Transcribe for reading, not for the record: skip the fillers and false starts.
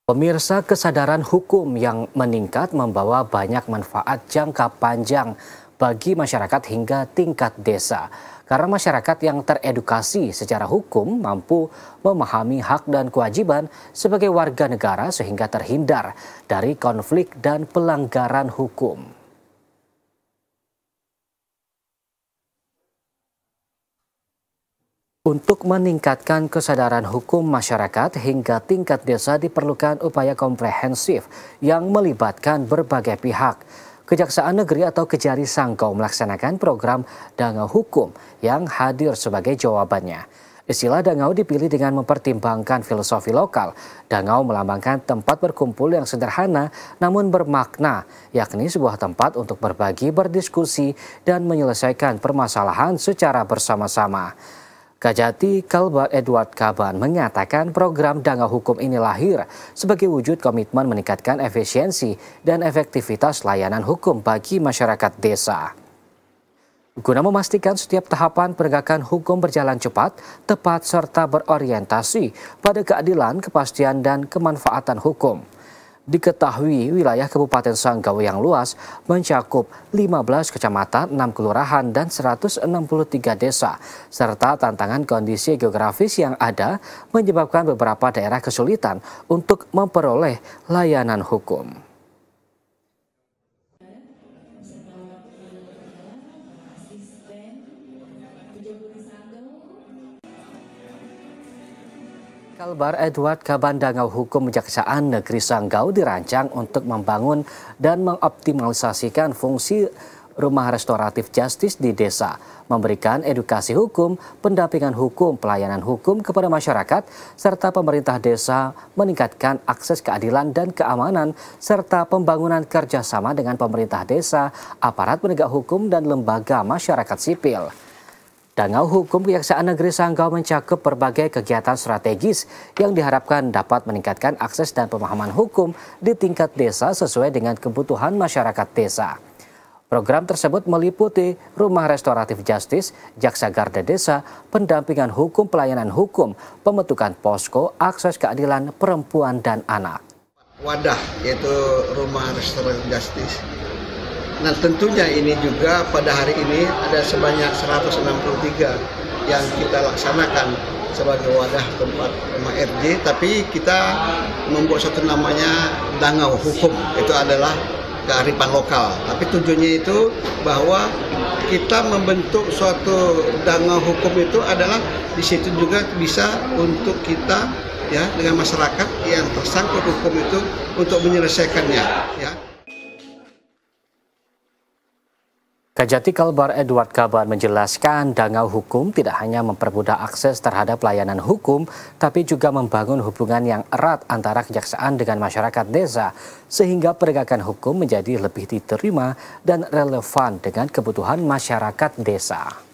Pemirsa, kesadaran hukum yang meningkat membawa banyak manfaat jangka panjang bagi masyarakat hingga tingkat desa. Karena masyarakat yang teredukasi secara hukum mampu memahami hak dan kewajiban sebagai warga negara sehingga terhindar dari konflik dan pelanggaran hukum. Untuk meningkatkan kesadaran hukum masyarakat hingga tingkat desa diperlukan upaya komprehensif yang melibatkan berbagai pihak. Kejaksaan Negeri atau Kejari Sanggau melaksanakan program Dangau Hukum yang hadir sebagai jawabannya. Istilah Dangau dipilih dengan mempertimbangkan filosofi lokal. Dangau melambangkan tempat berkumpul yang sederhana namun bermakna, yakni sebuah tempat untuk berbagi, berdiskusi, dan menyelesaikan permasalahan secara bersama-sama. Kajati Kalbar Edward Kaban mengatakan program Dangau Hukum ini lahir sebagai wujud komitmen meningkatkan efisiensi dan efektivitas layanan hukum bagi masyarakat desa. Guna memastikan setiap tahapan penegakan hukum berjalan cepat, tepat, serta berorientasi pada keadilan, kepastian, dan kemanfaatan hukum. Diketahui wilayah Kabupaten Sanggau yang luas mencakup 15 kecamatan, 6 kelurahan, dan 163 desa, serta tantangan kondisi geografis yang ada menyebabkan beberapa daerah kesulitan untuk memperoleh layanan hukum. Kalbar Edward Kaban Dangau Hukum Kejaksaan Negeri Sanggau dirancang untuk membangun dan mengoptimalisasikan fungsi rumah restoratif justice di desa, memberikan edukasi hukum, pendampingan hukum, pelayanan hukum kepada masyarakat, serta pemerintah desa meningkatkan akses keadilan dan keamanan, serta pembangunan kerjasama dengan pemerintah desa, aparat penegak hukum, dan lembaga masyarakat sipil. Dangau Hukum Kejaksaan Negeri Sanggau mencakup berbagai kegiatan strategis yang diharapkan dapat meningkatkan akses dan pemahaman hukum di tingkat desa sesuai dengan kebutuhan masyarakat desa. Program tersebut meliputi rumah restoratif justice, jaksa garda desa, pendampingan hukum, pelayanan hukum, pembentukan posko, akses keadilan perempuan dan anak. Wadah yaitu rumah restoratif justice. Nah tentunya ini juga pada hari ini ada sebanyak 163 yang kita laksanakan sebagai wadah tempat rumah RJ, tapi kita membuat satu namanya Dangau Hukum, itu adalah kearifan lokal. Tapi tujuannya itu bahwa kita membentuk suatu Dangau Hukum itu adalah di situ juga bisa untuk kita ya dengan masyarakat yang tersangkut hukum itu untuk menyelesaikannya ya. Kajati Kalbar Edward Kaban menjelaskan Dangau Hukum tidak hanya mempermudah akses terhadap layanan hukum, tapi juga membangun hubungan yang erat antara kejaksaan dengan masyarakat desa, sehingga penegakan hukum menjadi lebih diterima dan relevan dengan kebutuhan masyarakat desa.